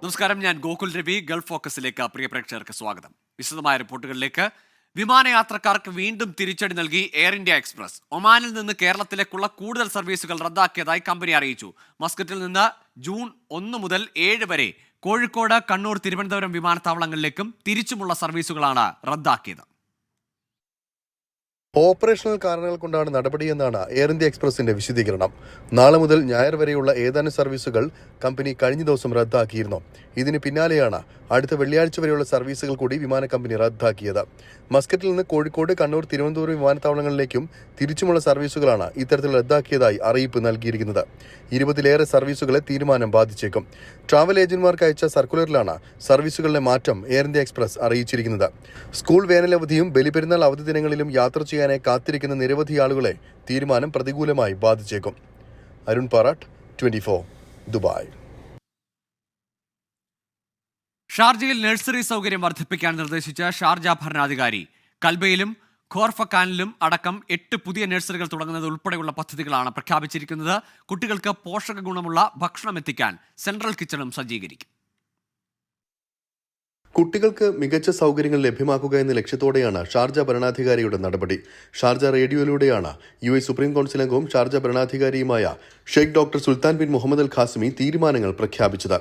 നമസ്കാരം, ഞാൻ ഗോകുൽ രവി. ഗൾഫ് ഫോക്കസിലേക്ക് പ്രിയ പ്രേക്ഷകർക്ക് സ്വാഗതം. വിശദമായ റിപ്പോർട്ടുകളിലേക്ക്. വിമാനയാത്രക്കാർക്ക് വീണ്ടും തിരിച്ചടി നൽകി എയർ ഇന്ത്യ എക്സ്പ്രസ്. ഒമാനിൽ നിന്ന് കേരളത്തിലേക്കുള്ള കൂടുതൽ സർവീസുകൾ റദ്ദാക്കിയതായി കമ്പനി അറിയിച്ചു. മസ്കറ്റിൽ നിന്ന് ജൂൺ 1 മുതൽ 7 വരെ കോഴിക്കോട്, കണ്ണൂർ, തിരുവനന്തപുരം വിമാനത്താവളങ്ങളിലേക്കും തിരിച്ചുമുള്ള സർവീസുകളാണ് റദ്ദാക്കിയത്. ഓപ്പറേഷണൽ കാരണങ്ങൾ കൊണ്ടാണ് നടപടിയെന്നാണ് എയർ ഇന്ത്യ എക്സ്പ്രസിന്റെ വിശദീകരണം. നാളെ മുതൽ ഞായർ വരെയുള്ള ഏതാനും സർവീസുകൾ കമ്പനി കഴിഞ്ഞ ദിവസം റദ്ദാക്കിയിരുന്നു. ഇതിന് പിന്നാലെയാണ് അടുത്ത വെള്ളിയാഴ്ച വരെയുള്ള സർവീസുകൾ കൂടി വിമാന കമ്പനി റദ്ദാക്കിയത്. മസ്കറ്റിൽ നിന്ന് കോഴിക്കോട്, കണ്ണൂർ, തിരുവനന്തപുരം വിമാനത്താവളങ്ങളിലേക്കും തിരിച്ചുമുള്ള സർവീസുകളാണ് ഇത്തരത്തിൽ റദ്ദാക്കിയതായി അറിയിപ്പ് നൽകിയിരിക്കുന്നത്. 20-ലേറെ സർവീസുകളെ തീരുമാനം ബാധിച്ചേക്കും. ട്രാവൽ ഏജന്റുമാർക്ക് അയച്ച സർക്കുലറിലാണ് സർവീസുകളിലെ മാറ്റം എയർ ഇന്ത്യ എക്സ്പ്രസ് അറിയിച്ചിരിക്കുന്നത്. സ്കൂൾ വേനലവധിയും ബലിപെരുന്നാൾ അവധി ദിനങ്ങളിലും യാത്ര ചെയ്യാനായി കാത്തിരിക്കുന്ന നിരവധി ആളുകളെ തീരുമാനം പ്രതികൂലമായി ബാധിച്ചേക്കും. അരുൺ പാറാട്ട്, 24, ദുബായ്. ഷാർജയിൽ നഴ്സറി സൗകര്യം വർദ്ധിപ്പിക്കാൻ നിർദ്ദേശിച്ച ഷാർജ ഭരണാധികാരി കൽബയിലും ഖോർഫക്കാനിലും അടക്കം 8 പുതിയ നഴ്സറികൾ തുടങ്ങുന്നത് ഉൾപ്പെടെയുള്ള പദ്ധതികളാണ് പ്രഖ്യാപിച്ചിരിക്കുന്നത്. കുട്ടികൾക്ക് പോഷക ഗുണമുള്ള ഭക്ഷണം എത്തിക്കാൻ സെൻട്രൽ കിച്ചണും സജ്ജീകരിക്കും. കുട്ടികൾക്ക് മികച്ച സൗകര്യങ്ങൾ ലഭ്യമാക്കുക എന്ന ലക്ഷ്യത്തോടെയാണ് ഷാർജ ഭരണാധികാരിയുടെ നടപടി. ഷാർജ റേഡിയോയിലൂടെയാണ് UAE സുപ്രീം കൗൺസിൽ അംഗവും ഷാർജ ഭരണാധികാരിയുമായ Sheikh doctor Sultan bin Muhammad Al Qasimi തീരുമാനങ്ങൾ പ്രഖ്യാപിച്ചത്.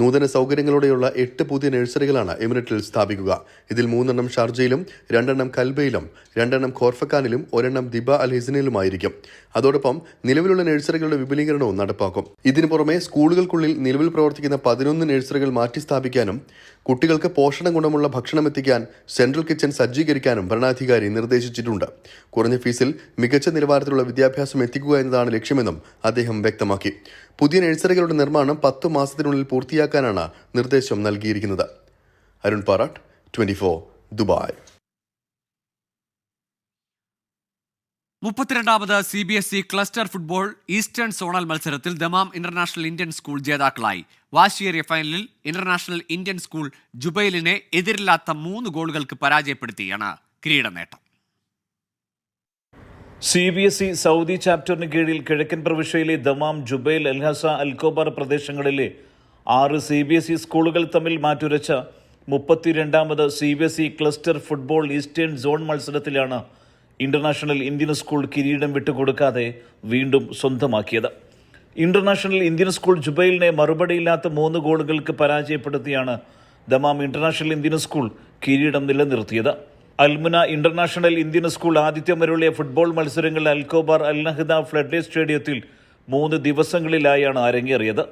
നൂതന സൗകര്യങ്ങളോടെയുള്ള 8 പുതിയ നഴ്സറികളാണ് എമിറേറ്റിൽ സ്ഥാപിക്കുക. ഇതിൽ 3 ഷാർജയിലും 2 കൽബയിലും 2 ഖോർഫക്കാനിലും 1 ദിബ അൽ ഹിസനിലുമായിരിക്കും. അതോടൊപ്പം നിലവിലുള്ള നഴ്സറികളുടെ വിപുലീകരണവും നടപ്പാക്കും. ഇതിനു പുറമെ സ്കൂളുകൾക്കുള്ളിൽ നിലവിൽ പ്രവർത്തിക്കുന്ന 11 നഴ്സറികൾ മാറ്റി സ്ഥാപിക്കാനും കുട്ടികൾക്ക് പോഷണ ഗുണമുള്ള ഭക്ഷണം എത്തിക്കാൻ സെൻട്രൽ കിച്ചൺ സജ്ജീകരിക്കാനും ഭരണാധികാരി നിർദ്ദേശിച്ചിട്ടുണ്ട്. കുറഞ്ഞ ഫീസിൽ മികച്ച നിലവാരത്തിലുള്ള വിദ്യാഭ്യാസം എത്തിക്കുക എന്നതാണ് ലക്ഷ്യമെന്നും അദ്ദേഹം വ്യക്തമാക്കി. പുതിയ നഴ്സറികളുടെ നിർമ്മാണം 10 മാസത്തിനുള്ളിൽ പൂർത്തിയാക്കാനാണ് നിർദ്ദേശം നൽകിയിരിക്കുന്നത്. അരുൺ പാറാട്ട്, 24, ദുബായ്. 32ാമത് CBSE cluster football eastern zonal മത്സരത്തിൽ ദമാം ഇന്റർനാഷണൽ ഇന്ത്യൻ സ്കൂൾ ജേതാക്കളായി. വാശിയേറിയ ഫൈനലിൽ ഇന്റർനാഷണൽ ഇന്ത്യൻ സ്കൂൾ ജുബൈലിനെ എതിരില്ലാത്ത 3 ഗോളുകൾക്ക് പരാജയപ്പെടുത്തിയാണ് കിരീട നേട്ടം. CBSE സൗദി ചാപ്റ്ററിന് കീഴിൽ കിഴക്കൻ പ്രവിശ്യയിലെ ദമാം, ജുബൈൽ, അൽഹസ, അൽഖോബർ പ്രദേശങ്ങളിലെ 6 CBSE സ്കൂളുകൾ തമ്മിൽ മാറ്റുരച്ച 32ാമത് CBSE cluster football eastern zone മത്സരത്തിലാണ് ഇന്റർനാഷണൽ ഇന്ത്യൻ സ്കൂൾ കിരീടം വിട്ടുകൊടുക്കാതെ വീണ്ടും സ്വന്തമാക്കിയത്. ഇന്റർനാഷണൽ ഇന്ത്യൻ സ്കൂൾ ജുബൈലിനെ മറുപടിയില്ലാത്ത 3 ഗോളുകൾക്ക് പരാജയപ്പെടുത്തിയാണ് ദമാം ഇന്റർനാഷണൽ ഇന്ത്യൻ സ്കൂൾ കിരീടം നിലനിർത്തിയത്. അൽമുന ഇന്റർനാഷണൽ ഇന്ത്യൻ സ്കൂൾ ആതിഥ്യമരുളിയ ഫുട്ബോൾ മത്സരങ്ങൾ അൽഖോബർ അൽ നഹ്ദ ഫ്ലഡ് സ്റ്റേഡിയത്തിൽ 3 ദിവസങ്ങളിലായാണ് അരങ്ങേറിയത്.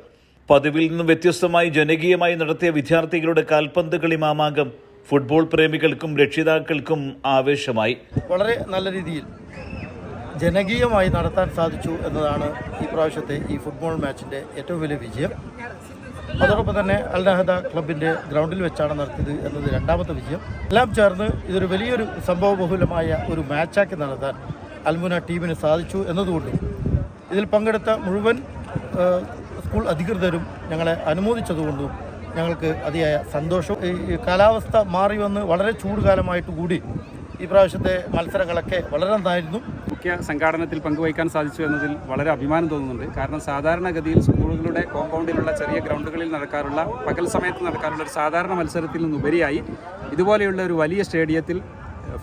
പതിവിൽ നിന്നും വ്യത്യസ്തമായി ജനകീയമായി നടത്തിയ വിദ്യാർത്ഥികളുടെ കാൽപന്ത് കളി മാമാങ്കം ഫുട്ബോൾ പ്രേമികൾക്കും രക്ഷിതാക്കൾക്കും ആവേശമായി. വളരെ നല്ല രീതിയിൽ ജനകീയമായി നടത്താൻ സാധിച്ചു എന്നതാണ് ഈ പ്രാവശ്യത്തെ ഈ ഫുട്ബോൾ മാച്ചിൻ്റെ ഏറ്റവും വലിയ വിജയം. അതോടൊപ്പം തന്നെ അൽ നഹദ ക്ലബിൻ്റെ ഗ്രൗണ്ടിൽ വെച്ചാണ് നടത്തിയത് എന്നത് 2ാമത്തെ വിജയം. എല്ലാം ചേർന്ന് ഇതൊരു വലിയൊരു സംഭവബഹുലമായ ഒരു മാച്ചാക്കി നടത്താൻ അൽമുന ടീമിന് സാധിച്ചു എന്നതുകൊണ്ട് ഇതിൽ പങ്കെടുത്ത മുഴുവൻ സ്കൂൾ അധികൃതരും ഞങ്ങളെ അനുമോദിച്ചതുകൊണ്ടും ഞങ്ങൾക്ക് അതിയായ സന്തോഷം. ഈ കാലാവസ്ഥ മാറി വന്ന് വളരെ ചൂടുകാലമായിട്ട് കൂടി ഈ പ്രാവശ്യത്തെ മത്സരങ്ങളൊക്കെ വളരെ നന്നായിരുന്നു. മുഖ്യ സംഘാടനത്തിൽ പങ്കുവയ്ക്കാൻ സാധിച്ചു എന്നതിൽ വളരെ അഭിമാനം തോന്നുന്നുണ്ട്. കാരണം സാധാരണഗതിയിൽ സ്കൂളുകളുടെ കോമ്പൗണ്ടിലുള്ള ചെറിയ ഗ്രൗണ്ടുകളിൽ നടക്കാറുള്ള, പകൽ സമയത്ത് നടക്കാറുള്ള ഒരു സാധാരണ മത്സരത്തിൽ നിന്നുപരിയായി ഇതുപോലെയുള്ള ഒരു വലിയ സ്റ്റേഡിയത്തിൽ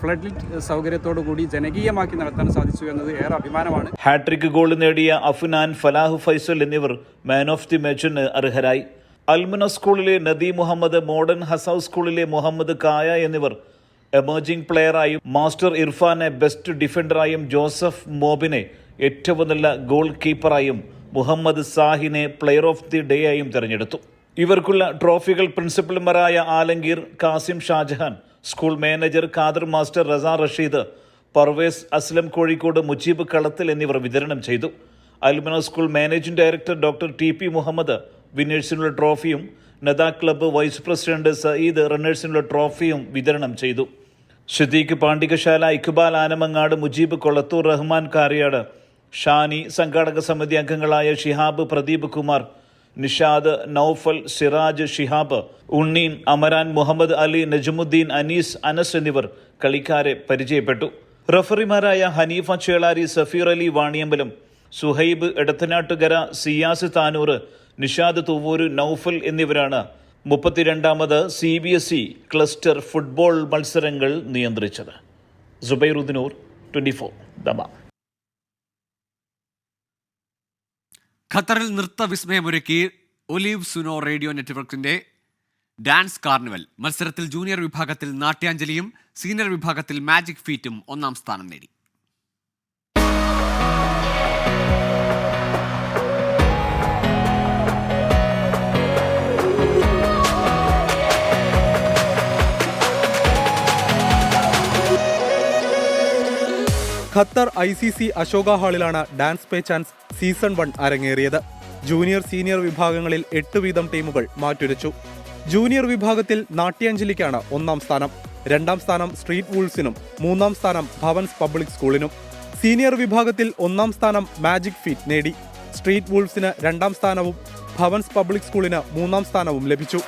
ഫ്ലഡ് സൗകര്യത്തോടു കൂടി ജനകീയമാക്കി നടത്താൻ സാധിച്ചു എന്നത് ഏറെ അഭിമാനമാണ്. ഹാട്രിക് ഗോൾ നേടിയ അഫ്നാൻ, ഫലാഹ് ഫൈസൽ എന്നിവർ മാൻ ഓഫ് ദി മാച്ചിന് അർഹരായി. അൽമുന സ്കൂളിലെ നദി മുഹമ്മദ്, മോഡേൺ ഹസൌ സ്കൂളിലെ മുഹമ്മദ് കായ എന്നിവർ എമർജിംഗ് പ്ലെയറായും മാസ്റ്റർ ഇർഫാനെ ബെസ്റ്റ് ഡിഫൻഡറായും ജോസഫ് മോബിനെ ഏറ്റവും നല്ല ഗോൾ കീപ്പറായും മുഹമ്മദ് സാഹിനെ പ്ലെയർ ഓഫ് ദി ഡേ ആയും തെരഞ്ഞെടുത്തു. ഇവർക്കുള്ള ട്രോഫികൾ പ്രിൻസിപ്പൽമാരായ Alamgir, Kasim Shahjahan, school manager Khader master, Raza Rasheed, Parvez Aslam Kozhikode, Mujeeb Kalathil എന്നിവർ വിതരണം ചെയ്തു. Almuna school managing director doctor TP Muhammad വിന്നേഴ്സിനുള്ള ട്രോഫിയും Nada club vice president Sayyid റണ്ണേഴ്സിനുള്ള ട്രോഫിയും വിതരണം ചെയ്തു. ഷദീഖ് പാണ്ഡികശാല, ഇക്ബാൽ ആനമങ്ങാട്, മുജീബ് കൊളത്തൂർ, റഹ്മാൻ കാരിയാട്, ഷാനി, സംഘാടക സമിതി അംഗങ്ങളായ ഷിഹാബ്, പ്രദീപ് കുമാർ, നിഷാദ്, നൌഫൽ, സിറാജ്, ഷിഹാബ്, ഉണ്ണീൻ, അമരാൻ, മുഹമ്മദ് അലി, നജമുദ്ദീൻ, അനീസ്, അനസ് എന്നിവർ കളിക്കാരെ പരിചയപ്പെട്ടു. റഫറിമാരായ ഹനീഫ ചേളാരി, സഫീർ അലി വാണിയമ്പലം, സുഹൈബ് എടത്തനാട്ടുകര, സിയാസ് താനൂർ, നിഷാദ് തുവൂര്, നൌഫൽ എന്നിവരാണ് 32ാമത് CBSE ക്ലസ്റ്റർ ഫുട്ബോൾ മത്സരങ്ങൾ നിയന്ത്രിച്ചത്. സുബൈറുദ്ദീനൂർ, 24 ദമാം. ഖത്തറിൽ നൃത്തവിസ്മയമൊരുക്കി ഒലീവ് സുനോ റേഡിയോ നെറ്റ്വർക്കിന്റെ ഡാൻസ് കാർണിവൽ മത്സരത്തിൽ ജൂനിയർ വിഭാഗത്തിൽ നാട്യാഞ്ജലിയും സീനിയർ വിഭാഗത്തിൽ മാജിക് ഫീറ്റും 1ാം സ്ഥാനം നേടി. Qatar ICC Ashoka ഹാളിലാണ് dance pay chance season 1 അരങ്ങേറിയത്. ജൂനിയർ സീനിയർ വിഭാഗങ്ങളിൽ 8 വീതം ടീമുകൾ മാറ്റുരച്ചു. ജൂനിയർ വിഭാഗത്തിൽ നാട്യാഞ്ജലിക്കാണ് 1ാം സ്ഥാനം. 2ാം സ്ഥാനം സ്ട്രീറ്റ് വൂൾസിനും 3ാം സ്ഥാനം ഭവൻസ് പബ്ലിക് സ്കൂളിനും. സീനിയർ വിഭാഗത്തിൽ 1ാം സ്ഥാനം മാജിക് ഫീറ്റ് നേടി. സ്ട്രീറ്റ് വൂൾസിന് 2ാം സ്ഥാനവും ഭവൻസ് പബ്ലിക് സ്കൂളിന് 3ാം സ്ഥാനവും ലഭിച്ചു.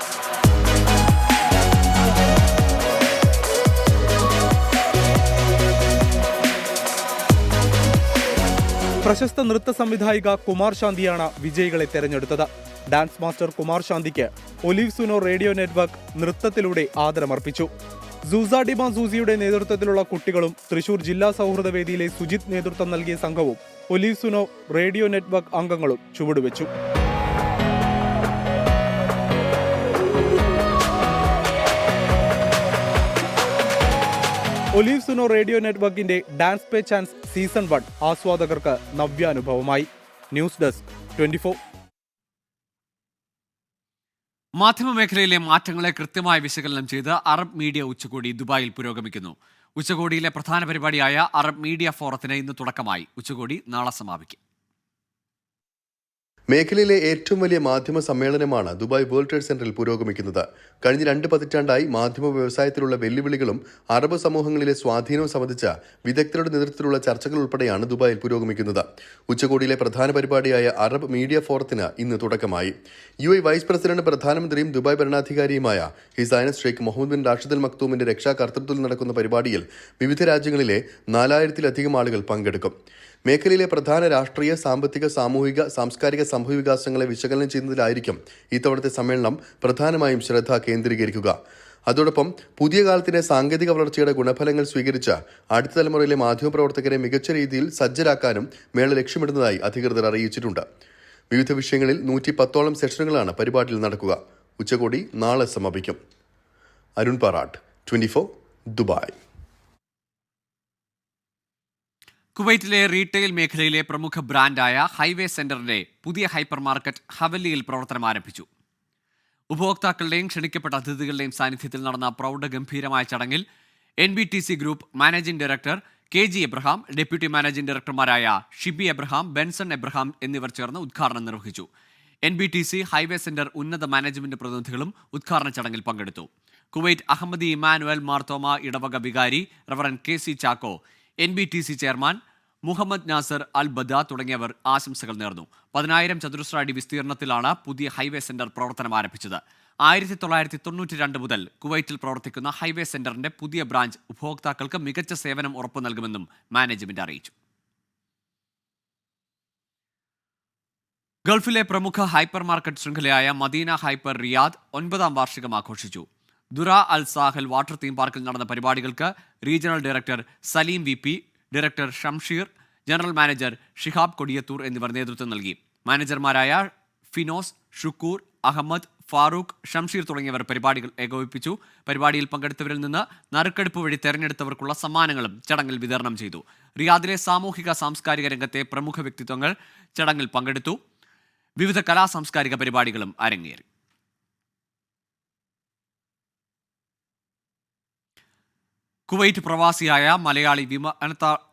പ്രശസ്ത നൃത്ത സംവിധായിക കുമാർ ശാന്തിയാണ് വിജയികളെ തെരഞ്ഞെടുത്തത്. ഡാൻസ് മാസ്റ്റർ കുമാർ ശാന്തിക്ക് ഒലീവ് സുനോ റേഡിയോ നെറ്റ്വർക്ക് നൃത്തത്തിലൂടെ ആദരമർപ്പിച്ചു. സൂസ ഡിമ സൂസിയുടെ നേതൃത്വത്തിലുള്ള കുട്ടികളും തൃശൂർ ജില്ലാ സൗഹൃദ വേദിയിലെ സുജിത് നേതൃത്വം നൽകിയ സംഘവും ഒലീവ് സുനോ റേഡിയോ നെറ്റ്വർക്ക് അംഗങ്ങളും ചുവടുവെച്ചു. ഒലീവ് സുനോ റേഡിയോ നെറ്റ്വർക്കിന്റെ ഡാൻസ് പേ ചാൻസ് സീസൺ 1 ആസ്വാദകർക്ക് നവ്യാനുഭവമായി. News desk 24. മാധ്യമമേഖലയിലെ മാറ്റങ്ങളെ കൃത്യമായി വിശകലനം ചെയ്ത് അറബ് മീഡിയ ഉച്ചകോടി ദുബായിൽ പുരോഗമിക്കുന്നു. ഉച്ചകോടിയിലെ പ്രധാന പരിപാടിയായ അറബ് മീഡിയ ഫോറത്തിന് ഇന്ന് തുടക്കമായി. ഉച്ചകോടി നാളെ സമാപിക്കും. മേഖലയിലെ ഏറ്റവും വലിയ മാധ്യമ സമ്മേളനമാണ് ദുബായ് വേൾഡ് ട്രേഡ് സെന്ററിൽ പുരോഗമിക്കുന്നത്. കഴിഞ്ഞ 2 പതിറ്റാണ്ടായി മാധ്യമ വ്യവസായത്തിലുള്ള വെല്ലുവിളികളും അറബ് സമൂഹങ്ങളിലെ സ്വാധീനവും സംബന്ധിച്ച വിദഗ്ധരുടെ നേതൃത്വത്തിലുള്ള ചർച്ചകൾ ഉൾപ്പെടെയാണ് ദുബായിൽ പുരോഗമിക്കുന്നത്. ഉച്ചകോടിയിലെ പ്രധാന പരിപാടിയായ അറബ് മീഡിയ ഫോറത്തിന് ഇന്ന് തുടക്കമായി. UAE വൈസ് പ്രസിഡന്റ് പ്രധാനമന്ത്രിയും ദുബായ് ഭരണാധികാരിയുമായ his highness Sheikh Muhammad bin Rashid Al മക്തൂമിന്റെ രക്ഷാകർതൃത്വത്തിൽ നടക്കുന്ന പരിപാടിയിൽ വിവിധ രാജ്യങ്ങളിലെ 4000-ലധികം ആളുകൾ പങ്കെടുക്കും. മേഖലയിലെ പ്രധാന രാഷ്ട്രീയ, സാമ്പത്തിക, സാമൂഹിക, സാംസ്കാരിക സംഭവവികാസങ്ങളെ വിശകലനം ചെയ്യുന്നതിലായിരിക്കും ഇത്തവണത്തെ സമ്മേളനം പ്രധാനമായും ശ്രദ്ധ കേന്ദ്രീകരിക്കുക. അതോടൊപ്പം പുതിയ കാലത്തിന്റെ സാങ്കേതിക വളർച്ചയുടെ ഗുണഫലങ്ങൾ സ്വീകരിച്ച അടുത്ത തലമുറയിലെ മാധ്യമപ്രവർത്തകരെ മികച്ച രീതിയിൽ സജ്ജരാക്കാനും മേള ലക്ഷ്യമിടുന്നതായി അധികൃതർ അറിയിച്ചിട്ടുണ്ട്. വിവിധ വിഷയങ്ങളിൽ 110ഓളം സെഷനുകളാണ് പരിപാടിയിൽ നടക്കുക. ഉച്ചകോടി നാളെ സമാപിക്കും. അരുൺ പാറാട്ട്, 24 ദുബായ്. കുവൈറ്റിലെ റീറ്റെയിൽ മേഖലയിലെ പ്രമുഖ ബ്രാൻഡായ ഹൈവേ സെന്ററിന്റെ പുതിയ ഹൈപ്പർ മാർക്കറ്റ് ഹവല്ലിയിൽ പ്രവർത്തനം ആരംഭിച്ചു. ഉപഭോക്താക്കളുടെയും ക്ഷണിക്കപ്പെട്ട അതിഥികളുടെയും സാന്നിധ്യത്തിൽ നടന്ന പ്രൗഢഗംഭീരമായ ചടങ്ങിൽ NBTC group managing director KG Abraham, deputy managing ഡയറക്ടർമാരായ ഷിബി എബ്രഹാം, ബെൻസൺ എബ്രഹാം എന്നിവർ ചേർന്ന് ഉദ്ഘാടനം നിർവഹിച്ചു. NBTC ഹൈവേ സെന്റർ ഉന്നത മാനേജ്മെന്റ് പ്രതിനിധികളും ഉദ്ഘാടന ചടങ്ങിൽ പങ്കെടുത്തു. കുവൈറ്റ് അഹമ്മദി ഇമാനുവൽ മാർത്തോമ ഇടവക വികാരി reverend KC Chacko, NBTC chairman Muhammad Nasser Al Bada തുടങ്ങിയവർ ആശംസകൾ നേർന്നു. 10,000 ചതുരശ്ര അടി വിസ്തീർണത്തിലാണ് പുതിയ ഹൈവേ സെന്റർ പ്രവർത്തനം ആരംഭിച്ചത്. 1992 മുതൽ കുവൈറ്റിൽ പ്രവർത്തിക്കുന്ന ഹൈവേ സെന്ററിന്റെ പുതിയ ബ്രാഞ്ച് ഉപഭോക്താക്കൾക്ക് മികച്ച സേവനം ഉറപ്പു നൽകുമെന്നും മാനേജ്മെന്റ് അറിയിച്ചു. ഗൾഫിലെ പ്രമുഖ ഹൈപ്പർ മാർക്കറ്റ് ശൃംഖലയായ മദീന ഹൈപ്പർ റിയാദ് 9ാം വാർഷികം ആഘോഷിച്ചു. ദുറ അൽ സാഹൽ വാട്ടർ തീം പാർക്കിൽ നടന്ന പരിപാടികൾക്ക് regional director Saleem VP, director Shamsheer, general manager Shihab Kodiyathur എന്നിവർ നേതൃത്വം നൽകി. മാനേജർമാരായ ഫിനോസ്, ഷുക്കൂർ, അഹമ്മദ്, ഫാറൂഖ്, ഷംഷീർ തുടങ്ങിയവർ പരിപാടികൾ ഏകോപിപ്പിച്ചു. പരിപാടിയിൽ പങ്കെടുത്തവരിൽ നിന്ന് നറുക്കെടുപ്പ് വഴി തെരഞ്ഞെടുത്തവർക്കുള്ള സമ്മാനങ്ങളും ചടങ്ങിൽ വിതരണം ചെയ്തു. റിയാദിലെ സാമൂഹിക സാംസ്കാരിക രംഗത്തെ പ്രമുഖ വ്യക്തിത്വങ്ങൾ ചടങ്ങിൽ പങ്കെടുത്തു. വിവിധ കലാ സാംസ്കാരിക പരിപാടികളും അരങ്ങേറി. കുവൈറ്റ് പ്രവാസിയായ മലയാളി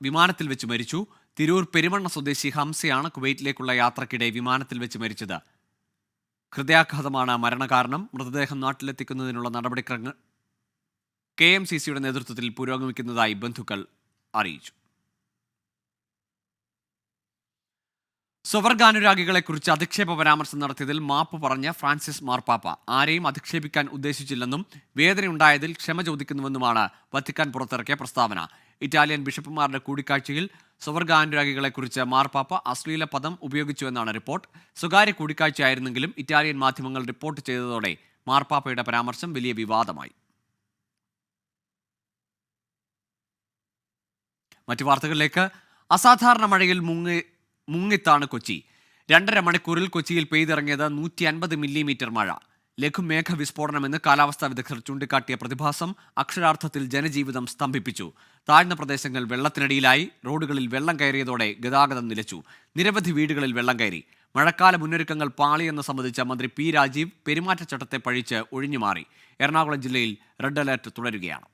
വിമാനത്തിൽ വെച്ച് മരിച്ചു. തിരൂർ പെരുമണ്ണ സ്വദേശി ഹംസയാണ് കുവൈറ്റിലേക്കുള്ള യാത്രക്കിടെ വിമാനത്തിൽ വെച്ച് മരിച്ചത്. ഹൃദയാഘാതമാണ് മരണകാരണം. മൃതദേഹം നാട്ടിലെത്തിക്കുന്നതിനുള്ള നടപടിക്രമങ്ങൾ KMCCയുടെ നേതൃത്വത്തിൽ പുരോഗമിക്കുന്നതായി ബന്ധുക്കൾ അറിയിച്ചു. സ്വവർഗാനുരാഗികളെക്കുറിച്ച് അധിക്ഷേപ പരാമർശം നടത്തിയതിൽ മാപ്പ് പറഞ്ഞ ഫ്രാൻസിസ് മാർപ്പാപ്പ ആരെയും അധിക്ഷേപിക്കാൻ ഉദ്ദേശിച്ചില്ലെന്നും വേദനയുണ്ടായതിൽ ക്ഷമ ചോദിക്കുന്നുവെന്നുമാണ് വത്തിക്കാൻ പുറത്തിറക്കിയ പ്രസ്താവന. ഇറ്റാലിയൻ ബിഷപ്പുമാരുടെ കൂടിക്കാഴ്ചയിൽ സ്വർഗാനുരാഗികളെക്കുറിച്ച് മാർപ്പാപ്പ അശ്ലീല പദം ഉപയോഗിച്ചുവെന്നാണ് റിപ്പോർട്ട്. സ്വകാര്യ കൂടിക്കാഴ്ചയായിരുന്നെങ്കിലും ഇറ്റാലിയൻ മാധ്യമങ്ങൾ റിപ്പോർട്ട് ചെയ്തതോടെ മാർപ്പാപ്പയുടെ പരാമർശം വലിയ വിവാദമായി. മറ്റു വാർത്തകളിലേക്ക്. അസാധാരണ മഴയിൽ മുങ്ങിത്താണ് കൊച്ചി. 2.5 മണിക്കൂറിൽ കൊച്ചിയിൽ പെയ്തിറങ്ങിയത് 150 മില്ലിമീറ്റർ മഴ. ലഘുമേഘ വിസ്ഫോടനമെന്ന് കാലാവസ്ഥാ വിദഗ്ധർ ചൂണ്ടിക്കാട്ടിയ പ്രതിഭാസം അക്ഷരാർത്ഥത്തിൽ ജനജീവിതം സ്തംഭിപ്പിച്ചു. താഴ്ന്ന പ്രദേശങ്ങൾ വെള്ളത്തിനടിയിലായി. റോഡുകളിൽ വെള്ളം കയറിയതോടെ ഗതാഗതം നിലച്ചു. നിരവധി വീടുകളിൽ വെള്ളം കയറി. മഴക്കാല മുന്നൊരുക്കങ്ങൾ പാളിയെന്ന് സംബന്ധിച്ച മന്ത്രി പി രാജീവ് പെരുമാറ്റച്ചട്ടത്തെ പഴിച്ച് ഒഴിഞ്ഞുമാറി. എറണാകുളം ജില്ലയിൽ റെഡ് അലർട്ട് തുടരുകയാണ്.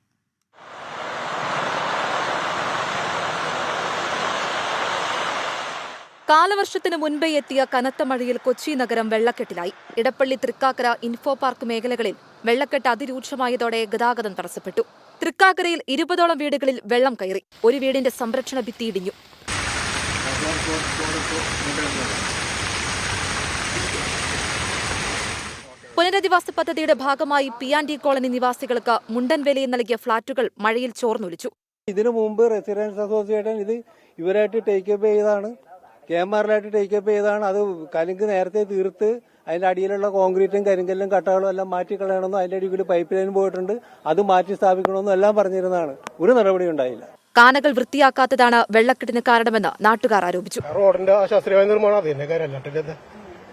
കാലവർഷത്തിന് മുൻപേ എത്തിയ കനത്ത മഴയിൽ കൊച്ചി നഗരം വെള്ളക്കെട്ടിലായി. ഇടപ്പള്ളി, തൃക്കാക്കര, ഇൻഫോ പാർക്ക് മേഖലകളിൽ വെള്ളക്കെട്ട് അതിരൂക്ഷമായതോടെ ഗതാഗതം തടസ്സപ്പെട്ടു. തൃക്കാക്കരയിൽ 20ഓളം വീടുകളിൽ വെള്ളം കയറി. ഒരു വീടിന്റെ സംരക്ഷണ ഭിത്തി ഇടിഞ്ഞു. പുനരധിവാസ പദ്ധതിയുടെ ഭാഗമായി P&D കോളനി നിവാസികൾക്ക് മുണ്ടൻവേലിയിൽ നൽകിയ ഫ്ളാറ്റുകൾ മഴയിൽ ചോർന്നൊലിച്ചു. ഇതിനു മുമ്പ് റെസിഡൻസ് അസോസിയേഷൻ ഇത് ഇവരായിട്ട് ടേക്കപ്പ് ചെയ്താണ്, KMRലായിട്ട് ടേക്കപ്പ് ചെയ്താണ്. അത് കലുങ്ക് നേരത്തെ തീർത്ത് അതിന്റെ അടിയിലുള്ള കോൺക്രീറ്റും കരിങ്കല്ലും കട്ടകളും എല്ലാം മാറ്റി കളയണമെന്നും അതിന്റെ അടിയിൽ പൈപ്പ് ലൈൻ പോയിട്ടുണ്ട്, അത് മാറ്റി സ്ഥാപിക്കണമെന്നും എല്ലാം പറഞ്ഞിരുന്നതാണ്. ഒരു നടപടി ഉണ്ടായില്ല. കാനകൾ വൃത്തിയാക്കാത്തതാണ് വെള്ളക്കെട്ടിന് കാരണമെന്ന് നാട്ടുകാർ ആരോപിച്ചു. റോഡിന്റെ അശാസ്ത്രീയമായ നിർമ്മാണം അതിന്റെ കാര്യമല്ല.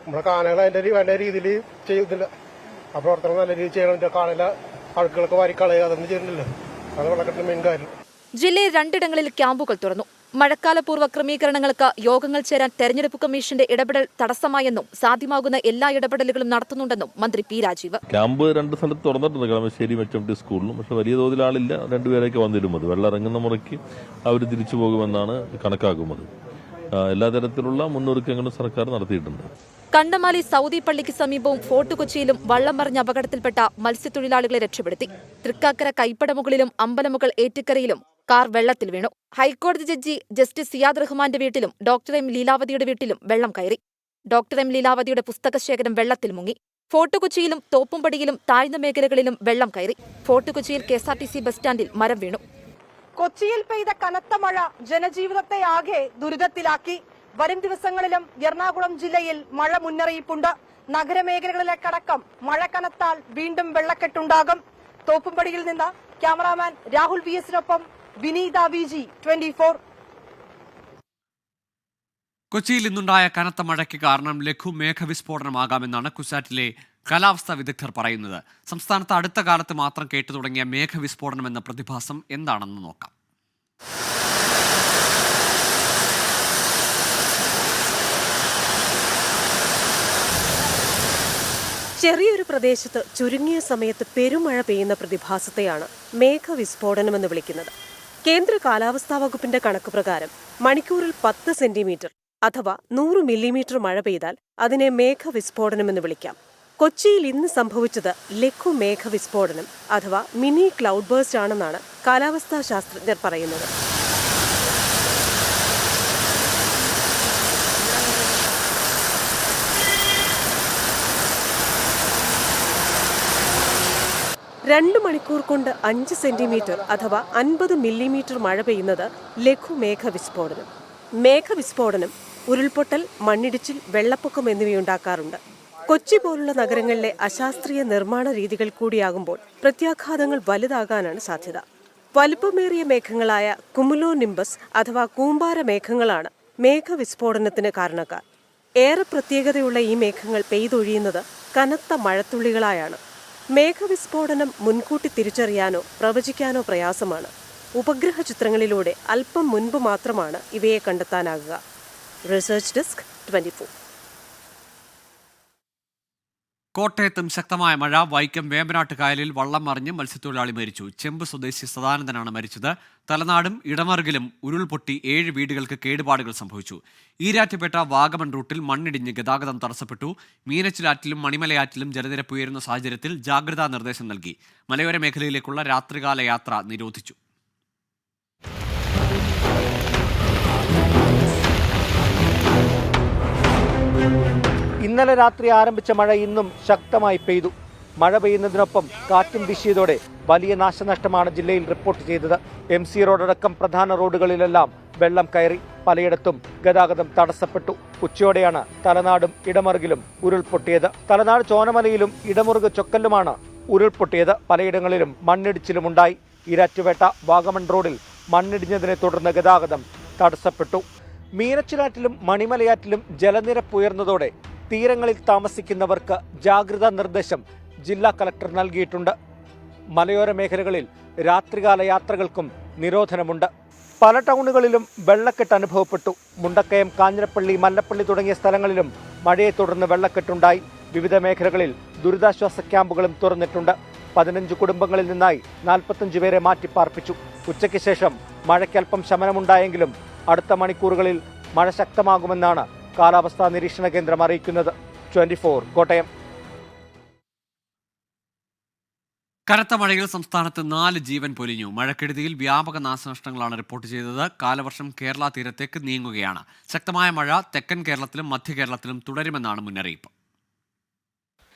നമ്മുടെ കാനകൾ അതിന്റെ വേണ്ട രീതിയിൽ ചെയ്യുന്നില്ല. ആ പ്രവർത്തനം നല്ല രീതിയിൽ ചെയ്യണം. കാനല അഴുക്കുകളൊക്കെ വാരിക്കളയുക, അതൊന്നും ചെയ്യുന്നില്ല. അത് വെള്ളക്കെട്ടിന്റെ മെയിൻ കാര്യം. ജില്ലയിൽ 2ഇടങ്ങളിൽ ക്യാമ്പുകൾ തുറന്നു. മഴക്കാലപൂർവ്വ ക്രമീകരണങ്ങൾക്ക് യോഗങ്ങൾ ചേരാൻ തെരഞ്ഞെടുപ്പ് കമ്മീഷന്റെ ഇടപെടൽ തടസ്സമായെന്നും സാധ്യമാകുന്ന എല്ലാ ഇടപെടലുകളും നടത്തുന്നുണ്ടെന്നും മന്ത്രി പി രാജീവ്. ക്യാമ്പ് 2 സ്ഥലത്ത് തുറന്നിട്ടുണ്ട്, കളമശ്ശേരി HMT സ്കൂളിലും. പക്ഷെ വലിയ തോതിൽ ആളില്ല, 2 പേരൊക്കെ വന്നിരുന്നത്. വെള്ളം ഇറങ്ങുന്ന മുറയ്ക്ക് അവർ തിരിച്ചു പോകുമെന്നാണ് കണക്കാക്കുന്നത്. എല്ലാ തരത്തിലുള്ള മുന്നൊരുക്കങ്ങളും സർക്കാർ നടത്തിയിട്ടുണ്ട്. കണ്ടമാലി സൗദി പള്ളിക്ക് സമീപവും ഫോർട്ട് കൊച്ചിയിലും വള്ളം മറിഞ്ഞ അപകടത്തിൽപ്പെട്ട മത്സ്യത്തൊഴിലാളികളെ രക്ഷപ്പെടുത്തി. തൃക്കാക്കര കൈപ്പടമുകളിലും അമ്പലമുകൾ ഏറ്റിക്കരയിലും കാർ വെള്ളത്തിൽ വീണു. ഹൈക്കോടതി ജഡ്ജി ജസ്റ്റിസ് സിയാദ് റഹ്മാന്റെ വീട്ടിലും ഡോക്ടർ M ലീലാവതിയുടെ വീട്ടിലും വെള്ളം കയറി. ഡോക്ടർ M ലീലാവതിയുടെ പുസ്തകശേഖരം വെള്ളത്തിൽ മുങ്ങി. ഫോർട്ട് കൊച്ചിയിലും തോപ്പുംപടിയിലും താഴ്ന്ന മേഖലകളിലും വെള്ളം കയറി. ഫോർട്ട് കൊച്ചിയിൽ KSRTC ബസ് സ്റ്റാൻഡിൽ മരം വീണു. കൊച്ചിയിൽ പെയ്ത കനത്ത മഴ ജനജീവിതത്തെ ആകെ ദുരിതത്തിലാക്കി. വരും ദിവസങ്ങളിലും എറണാകുളം ജില്ലയിൽ മഴ മുന്നറിയിപ്പുണ്ട്. നഗരമേഖലകളിലേക്കടക്കം മഴ കനത്താൽ വീണ്ടും വെള്ളക്കെട്ടുണ്ടാകും. തോപ്പുംപടിയിൽ നിന്ന് ക്യാമറാമാൻ രാഹുൽ VS-നൊപ്പം വിനീത VG 24. കൊച്ചിയിൽ ഇന്നുണ്ടായ കനത്ത മഴയ്ക്ക് കാരണം ലഘുമേഘവിസ്ഫോടനമാകാമെന്നാണ് കുസാറ്റിലെ കാലാവസ്ഥാ വിദഗ്ധർ പറയുന്നത്. സംസ്ഥാനത്ത് അടുത്ത കാലത്ത് മാത്രം കേട്ടു തുടങ്ങിയ മേഘവിസ്ഫോടനമെന്ന പ്രതിഭാസം എന്താണെന്ന് നോക്കാം. ചെറിയൊരു പ്രദേശത്ത് ചുരുങ്ങിയ സമയത്ത് പെരുമഴ പെയ്യുന്ന പ്രതിഭാസത്തെയാണ് മേഘവിസ്ഫോടനമെന്ന് വിളിക്കുന്നത്. കേന്ദ്ര കാലാവസ്ഥാ വകുപ്പിന്റെ കണക്ക് പ്രകാരം മണിക്കൂറിൽ 10 സെന്റിമീറ്റർ അഥവാ 100 മില്ലിമീറ്റർ മഴ പെയ്താൽ അതിനെ മേഘവിസ്ഫോടനമെന്ന് വിളിക്കാം. കൊച്ചിയിൽ ഇന്ന് സംഭവിച്ചത് ലഘുമേഘവിസ്ഫോടനം അഥവാ മിനി ക്ലൗഡ് ബേസ്റ്റ് ആണെന്നാണ് കാലാവസ്ഥാ ശാസ്ത്രജ്ഞർ പറയുന്നത്. രണ്ട് മണിക്കൂർ കൊണ്ട് 5 സെന്റിമീറ്റർ അഥവാ 50 മില്ലിമീറ്റർ മഴ പെയ്യുന്നത് ലഘുമേഘവിസ്ഫോടനം. മേഘവിസ്ഫോടനം ഉരുൾപൊട്ടൽ, മണ്ണിടിച്ചിൽ, വെള്ളപ്പൊക്കം എന്നിവയുണ്ടാക്കാറുണ്ട്. കൊച്ചി പോലുള്ള നഗരങ്ങളിലെ അശാസ്ത്രീയ നിർമ്മാണ രീതികൾ കൂടിയാകുമ്പോൾ പ്രത്യാഘാതങ്ങൾ വലുതാകാനാണ് സാധ്യത. വലുപ്പമേറിയ മേഘങ്ങളായ കുമുലോ നിംബസ് അഥവാ കൂമ്പാര മേഘങ്ങളാണ് മേഘവിസ്ഫോടനത്തിന് കാരണക്കാർ. ഏറെ പ്രത്യേകതയുള്ള ഈ മേഘങ്ങൾ പെയ്തൊഴിയുന്നത് കനത്ത മഴത്തുള്ളികളായാണ്. മേഘവിസ്ഫോടനം മുൻകൂട്ടി തിരിച്ചറിയാനോ പ്രവചിക്കാനോ പ്രയാസമാണ്. ഉപഗ്രഹ ചിത്രങ്ങളിലൂടെ അല്പം മുൻപ് മാത്രമാണ് ഇവയെ കണ്ടെത്താനാകുക. Research desk 24. കോട്ടയത്തും ശക്തമായ മഴ. വൈക്കം വേമ്പനാട്ട് കായലിൽ വള്ളം മറിഞ്ഞ് മത്സ്യത്തൊഴിലാളി മരിച്ചു. ചെമ്പ് സ്വദേശി സദാനന്ദനാണ് മരിച്ചത്. തലനാടും ഇടമറുകിലും ഉരുൾപൊട്ടി 7 വീടുകൾക്ക് കേടുപാടുകൾ സംഭവിച്ചു. ഈരാറ്റുപേട്ട വാഗമൺ റൂട്ടിൽ മണ്ണിടിഞ്ഞ് ഗതാഗതം തടസ്സപ്പെട്ടു. മീനച്ചിലാറ്റിലും മണിമലയാറ്റിലും ജലനിരപ്പ് ഉയരുന്ന സാഹചര്യത്തിൽ ജാഗ്രതാ നിർദ്ദേശം നൽകി. മലയോര മേഖലയിലേക്കുള്ള രാത്രികാല യാത്ര നിരോധിച്ചു. ഇന്നലെ രാത്രി ആരംഭിച്ച മഴ ഇന്നും ശക്തമായി പെയ്തു. മഴ പെയ്യുന്നതിനൊപ്പം കാറ്റും വീശിയതോടെ വലിയ നാശനഷ്ടമാണ് ജില്ലയിൽ റിപ്പോർട്ട് ചെയ്തത്. MC റോഡടക്കം പ്രധാന റോഡുകളിലെല്ലാം വെള്ളം കയറി. പലയിടത്തും ഗതാഗതം തടസ്സപ്പെട്ടു. ഉച്ചയോടെയാണ് തലനാടും ഇടമറുകിലും ഉരുൾപൊട്ടിയത്. തലനാട് ചോനമലയിലും ഇടമുറുക് ചൊക്കല്ലുമാണ് ഉരുൾപൊട്ടിയത്. പലയിടങ്ങളിലും മണ്ണിടിച്ചിലുമുണ്ടായി. ഈരാറ്റുപേട്ട വാഗമൺ റോഡിൽ മണ്ണിടിഞ്ഞതിനെ തുടർന്ന് ഗതാഗതം തടസ്സപ്പെട്ടു. മീനച്ചിലാറ്റിലും മണിമലയാറ്റിലും ജലനിരപ്പ് ഉയർന്നതോടെ തീരങ്ങളിൽ താമസിക്കുന്നവർക്ക് ജാഗ്രതാ നിർദ്ദേശം ജില്ലാ കളക്ടർ നൽകിയിട്ടുണ്ട്. മലയോര മേഖലകളിൽ രാത്രികാല യാത്രകൾക്കും നിരോധനമുണ്ട്. പല ടൗണുകളിലും വെള്ളക്കെട്ട് അനുഭവപ്പെട്ടു. മുണ്ടക്കയം, കാഞ്ഞിരപ്പള്ളി, മല്ലപ്പള്ളി തുടങ്ങിയ സ്ഥലങ്ങളിലും മഴയെ തുടർന്ന് വെള്ളക്കെട്ടുണ്ടായി. വിവിധ മേഖലകളിൽ ദുരിതാശ്വാസ ക്യാമ്പുകളും തുറന്നിട്ടുണ്ട്. 15 കുടുംബങ്ങളിൽ നിന്നായി 45 പേരെ മാറ്റിപ്പാർപ്പിച്ചു. ഉച്ചയ്ക്ക് ശേഷം മഴയ്ക്കൽപ്പം ശമനമുണ്ടായെങ്കിലും അടുത്ത മണിക്കൂറുകളിൽ മഴ ശക്തമാകുമെന്നാണ് കാലാവസ്ഥാ നിരീക്ഷണ കേന്ദ്രം അറിയിക്കുന്നത്. 24 കോട്ടയം. കനത്ത മഴയിൽ സംസ്ഥാനത്ത് 4 ജീവൻ പൊലിഞ്ഞു. മഴക്കെടുതിയിൽ വ്യാപക നാശനഷ്ടങ്ങളാണ് റിപ്പോർട്ട് ചെയ്തത്. കാലവർഷം കേരള തീരത്തേക്ക് നീങ്ങുകയാണ്. ശക്തമായ മഴ തെക്കൻ കേരളത്തിലും മധ്യ കേരളത്തിലും തുടരുമെന്നാണ് മുന്നറിയിപ്പ്.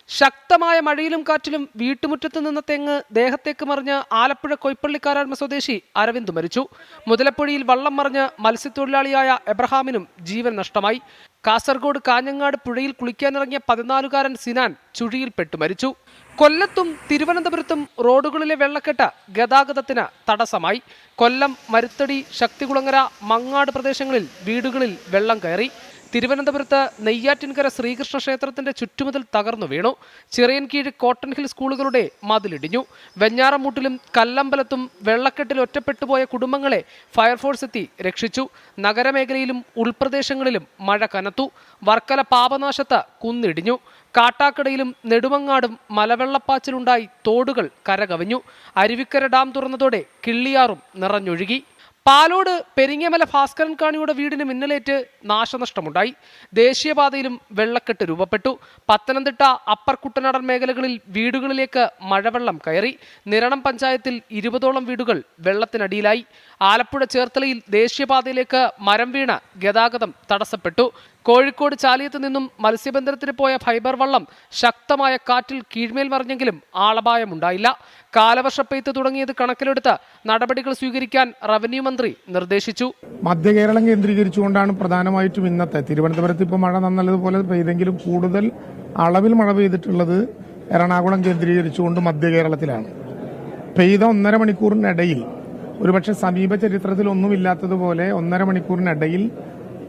ശക്തമായ മഴയിലും കാറ്റിലും വീട്ടുമുറ്റത്ത് നിന്ന തെങ്ങ് ദേഹത്തേക്ക് മറിഞ്ഞ് ആലപ്പുഴ കൊയ്പ്പള്ളിക്കാരാഴ്മ സ്വദേശി അരവിന്ദ് മരിച്ചു. മുതലപ്പുഴയിൽ വള്ളം മറിഞ്ഞ് മത്സ്യത്തൊഴിലാളിയായ എബ്രഹാമിനും ജീവൻ നഷ്ടമായി. കാസർഗോഡ് കാഞ്ഞങ്ങാട് പുഴയിൽ കുളിക്കാനിറങ്ങിയ 14-കാരൻ സിനാൻ ചുഴിയിൽപ്പെട്ടു മരിച്ചു. കൊല്ലത്തും തിരുവനന്തപുരത്തും റോഡുകളിലെ വെള്ളക്കെട്ട് ഗതാഗതത്തിന് തടസ്സമായി. കൊല്ലം, മരുത്തടി, ശക്തികുളങ്ങര, മങ്ങാട് പ്രദേശങ്ങളിൽ വീടുകളിൽ വെള്ളം കയറി. തിരുവനന്തപുരത്ത് നെയ്യാറ്റിൻകര ശ്രീകൃഷ്ണ ക്ഷേത്രത്തിന്റെ ചുറ്റുമതിൽ തകർന്നു വീണു. ചിറയൻകീഴ് കോട്ടൺ ഹിൽ സ്കൂളുകളുടെ മതിലിടിഞ്ഞു. വെഞ്ഞാറമൂട്ടിലും കല്ലമ്പലത്തും വെള്ളക്കെട്ടിൽ ഒറ്റപ്പെട്ടുപോയ കുടുംബങ്ങളെ ഫയർഫോഴ്സ് എത്തി രക്ഷിച്ചു. നഗരമേഖലയിലും ഉൾപ്രദേശങ്ങളിലും മഴ കനത്തു. വർക്കല പാപനാശത്ത് കുന്നിടിഞ്ഞു. കാട്ടാക്കടയിലും നെടുമങ്ങാടും മലവെള്ളപ്പാച്ചിലുണ്ടായി തോടുകൾ കരകവിഞ്ഞു. അരുവിക്കര ഡാം തുറന്നതോടെ കിള്ളിയാറും നിറഞ്ഞൊഴുകി. പാലോട് പെരിങ്ങമല ഭാസ്കരൻ കാണിയുടെ വീടിന് മിന്നലേറ്റ് നാശനഷ്ടമുണ്ടായി. ദേശീയപാതയിലും വെള്ളക്കെട്ട് രൂപപ്പെട്ടു. പത്തനംതിട്ട അപ്പർ കുട്ടനാടൻ മേഖലകളിൽ വീടുകളിലേക്ക് മഴവെള്ളം കയറി. നിരണം പഞ്ചായത്തിൽ 20ഓളം വീടുകൾ വെള്ളത്തിനടിയിലായി. ആലപ്പുഴ ചേർത്തലയിൽ ദേശീയപാതയിലേക്ക് മരം വീണ് ഗതാഗതം തടസ്സപ്പെട്ടു. കോഴിക്കോട് ചാലിയത്ത് നിന്നും മത്സ്യബന്ധനത്തിന് പോയ ഫൈബർ വള്ളം ശക്തമായ കാറ്റിൽ കീഴ്മേൽ മറിഞ്ഞെങ്കിലും ആളപായമുണ്ടായില്ല. കാലവർഷപ്പെയ്ത്ത് തുടങ്ങിയത് കണക്കിലെടുത്ത് നടപടികൾ സ്വീകരിക്കാൻ റവന്യൂ മന്ത്രി നിർദ്ദേശിച്ചു. മധ്യ കേരളം കേന്ദ്രീകരിച്ചുകൊണ്ടാണ് പ്രധാനമായിട്ടും ഇന്നത്തെ തിരുവനന്തപുരത്ത് ഇപ്പോൾ മഴ നല്ലതുപോലെ പെയ്തെങ്കിലും കൂടുതൽ അളവിൽ മഴ പെയ്തിട്ടുള്ളത് എറണാകുളം കേന്ദ്രീകരിച്ചുകൊണ്ട് മധ്യ കേരളത്തിലാണ്. പെയ്ത 1.5 മണിക്കൂറിനിടയിൽ ഒരുപക്ഷെ സമീപ ചരിത്രത്തിൽ ഒന്നുമില്ലാത്തതുപോലെ 1.5 മണിക്കൂറിനിടയിൽ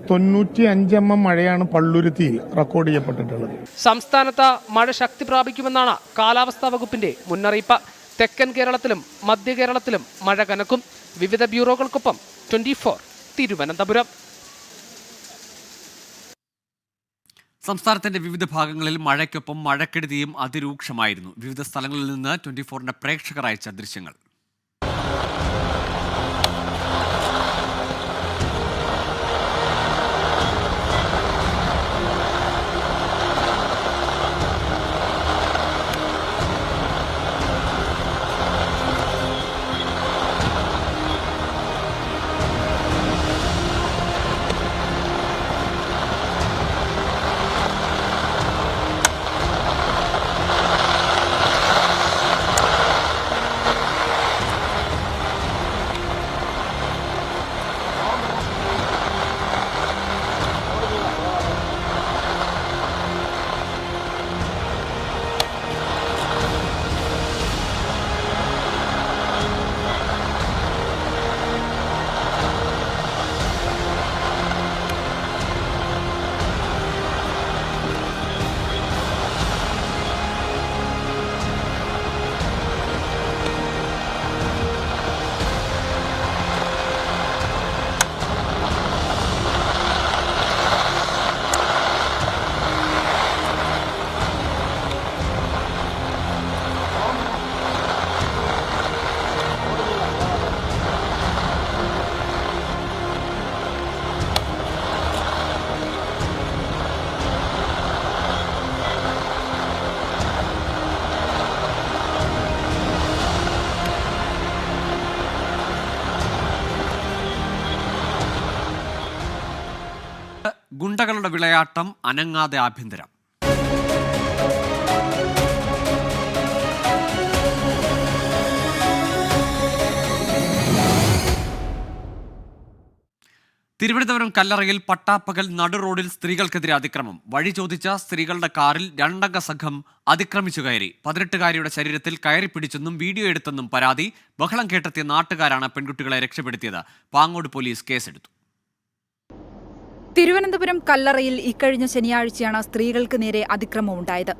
95 mm മഴയാണ് പള്ളുരുത്തിയിൽ റെക്കോർഡ് ചെയ്യപ്പെട്ടിട്ടുള്ളത്. സംസ്ഥാനത്ത് മഴ ശക്തി പ്രാപിക്കുമെന്നാണ് കാലാവസ്ഥാ വകുപ്പിന്റെ മുന്നറിയിപ്പ്. തെക്കൻ കേരളത്തിലും മധ്യ കേരളത്തിലും മഴ കനക്കും. വിവിധ ബ്യൂറോകൾക്കൊപ്പം 24 തിരുവനന്തപുരം. സംസ്ഥാനത്തിന്റെ വിവിധ ഭാഗങ്ങളിൽ മഴയ്ക്കൊപ്പം മഴക്കെടുതിയും അതിരൂക്ഷമായിരുന്നു. വിവിധ സ്ഥലങ്ങളിൽ നിന്ന് 24ന്റെ പ്രേക്ഷകർ അയച്ച ദൃശ്യങ്ങൾ. ഗുണ്ടകളുടെ വിളയാട്ടം അനങ്ങാതെ ആഭ്യന്തരം. തിരുവനന്തപുരം കല്ലറയിൽ പട്ടാപ്പകൽ നടു റോഡിൽ സ്ത്രീകൾക്കെതിരെ അതിക്രമം. വഴി ചോദിച്ച സ്ത്രീകളുടെ കാറിൽ 2 അംഗ സംഘം അതിക്രമിച്ചു കയറി. 18-കാരിയുടെ ശരീരത്തിൽ കയറി പിടിച്ചെന്നും വീഡിയോ എടുത്തെന്നും പരാതി. ബഹളം കേട്ടെത്തിയ നാട്ടുകാരാണ് പെൺകുട്ടികളെ രക്ഷപ്പെടുത്തിയത്. പാങ്ങോട് പോലീസ് കേസെടുത്തു. തിരുവനന്തപുരം കല്ലറയിൽ ഇക്കഴിഞ്ഞ ശനിയാഴ്ചയാണ് സ്ത്രീകൾക്ക് നേരെ അതിക്രമമുണ്ടായത്.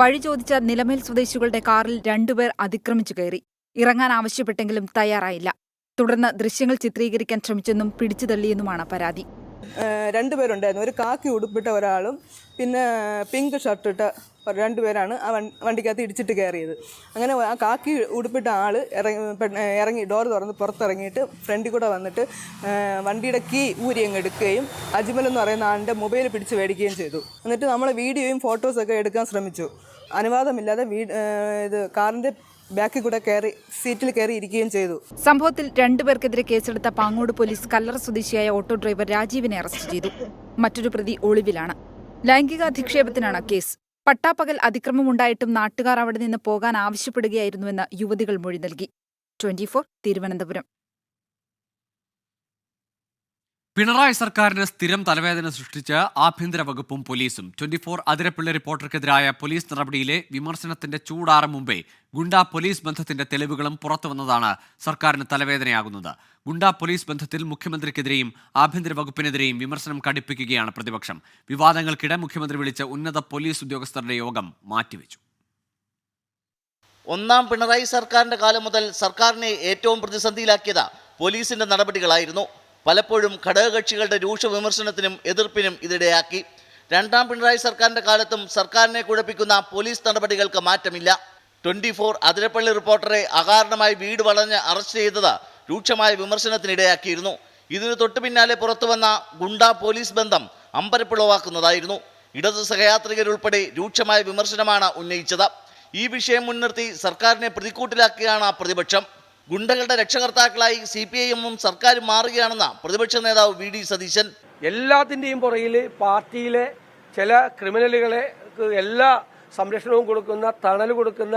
വഴി ചോദിച്ച നിലമേൽ സ്വദേശികളുടെ കാറിൽ 2 പേർ അതിക്രമിച്ചു കയറി. ഇറങ്ങാൻ ആവശ്യപ്പെട്ടെങ്കിലും തയ്യാറായില്ല. തുടർന്ന് ദൃശ്യങ്ങൾ ചിത്രീകരിക്കാൻ ശ്രമിച്ചെന്നും പിടിച്ചു തള്ളിയെന്നുമാണ് പരാതി. 2 പേരുണ്ടായിരുന്നു. ഒരു കാക്കി ഉടുപ്പിട്ട ഒരാളും പിന്നെ പിങ്ക് ഷർട്ടിട്ട 2 പേരാണ് ആ വണ്ടിക്കകത്ത് ഇടിച്ചിട്ട് കയറിയത്. അങ്ങനെ ആ കാക്കി ഉടുപ്പിട്ട ആൾ ഇറങ്ങി ഡോർ തുറന്ന് പുറത്തിറങ്ങിയിട്ട് ഫ്രണ്ടിൽ കൂടെ വന്നിട്ട് വണ്ടിയുടെ കീ ഊരി അങ്ങ് എടുക്കുകയും അജ്മൽ എന്ന് പറയുന്ന ആളിൻ്റെ മൊബൈൽ പിടിച്ച് മേടിക്കുകയും ചെയ്തു. എന്നിട്ട് നമ്മൾ വീഡിയോയും ഫോട്ടോസൊക്കെ എടുക്കാൻ ശ്രമിച്ചു. അനുവാദമില്ലാതെ ഇത് കാറിൻ്റെ ബാക്കിൽ കൂടെ സീറ്റിൽ കയറി ഇരിക്കുകയും ചെയ്തു. സംഭവത്തിൽ 2 പേർക്കെതിരെ കേസെടുത്ത പാങ്ങോട് പോലീസ് കല്ലറ സ്വദേശിയായ ഓട്ടോ ഡ്രൈവർ രാജീവിനെ അറസ്റ്റ് ചെയ്തു. മറ്റൊരു പ്രതി ഒളിവിലാണ്. ലൈംഗികാധിക്ഷേപത്തിനാണ് കേസ്. പട്ടാപ്പകൽ അതിക്രമമുണ്ടായിട്ടും നാട്ടുകാർ അവിടെ നിന്ന് പോകാൻ ആവശ്യപ്പെടുകയായിരുന്നുവെന്ന് യുവതികൾ മൊഴി നൽകി. 24 തിരുവനന്തപുരം. പിണറായി സർക്കാരിന് സ്ഥിരം തലവേദന സൃഷ്ടിച്ച് ആഭ്യന്തര വകുപ്പും പോലീസും. 24 അതിരപ്പിള്ളി റിപ്പോർട്ടർക്കെതിരായ പോലീസ് നടപടിയിലെ വിമർശനത്തിന്റെ ചൂടാറും മുമ്പേ ഗുണ്ടാ പോലീസ് ബന്ധത്തിന്റെ തെളിവുകളും പുറത്തുവന്നതാണ് സർക്കാരിന് തലവേദനയാകുന്നത്. ഗുണ്ടാ പോലീസ് ബന്ധത്തിൽ മുഖ്യമന്ത്രിക്കെതിരെയും ആഭ്യന്തര വകുപ്പിനെതിരെയും വിമർശനം കടുപ്പിക്കുകയാണ് പ്രതിപക്ഷം. വിവാദങ്ങൾക്കിടെ മുഖ്യമന്ത്രി വിളിച്ച ഉന്നത പോലീസ് ഉദ്യോഗസ്ഥരുടെ യോഗം മാറ്റിവെച്ചു. ഒന്നാം പിണറായി സർക്കാരിന്റെ കാലം മുതൽ സർക്കാരിനെ ഏറ്റവും പ്രതിസന്ധിയിലാക്കിയത് പോലീസിന്റെ നടപടികളായിരുന്നു. പലപ്പോഴും ഘടകകക്ഷികളുടെ രൂക്ഷ വിമർശനത്തിനും എതിർപ്പിനും ഇതിടയാക്കി. 2ാം പിണറായി സർക്കാരിന്റെ കാലത്തും സർക്കാരിനെ കുഴപ്പിക്കുന്ന പോലീസ് നടപടികൾക്ക് മാറ്റമില്ല. 24 അതിരപ്പള്ളി റിപ്പോർട്ടറെ അകാരണമായി വീട് വളഞ്ഞ് അറസ്റ്റ് ചെയ്തത് രൂക്ഷമായ വിമർശനത്തിനിടയാക്കിയിരുന്നു. ഇതിന് തൊട്ടു പിന്നാലെ പുറത്തുവന്ന ഗുണ്ടാ പോലീസ് ബന്ധം അമ്പരപ്പുളവാക്കുന്നതായിരുന്നു. ഇടത് സഹയാത്രികരുൾപ്പെടെ രൂക്ഷമായ വിമർശനമാണ് ഉന്നയിച്ചത്. ഈ വിഷയം മുൻനിർത്തി സർക്കാരിനെ പ്രതിക്കൂട്ടിലാക്കിയാണ് പ്രതിപക്ഷം. ഗുണ്ടകളുടെ രക്ഷകർത്താക്കളായി CPIM-ഉം സർക്കാരും മാറുകയാണെന്ന പ്രതിപക്ഷ നേതാവ് VD സതീശൻ. എല്ലാത്തിൻ്റെയും പുറകിൽ പാർട്ടിയിലെ ചില ക്രിമിനലുകളെ എല്ലാ സംരക്ഷണവും കൊടുക്കുന്ന തണൽ കൊടുക്കുന്ന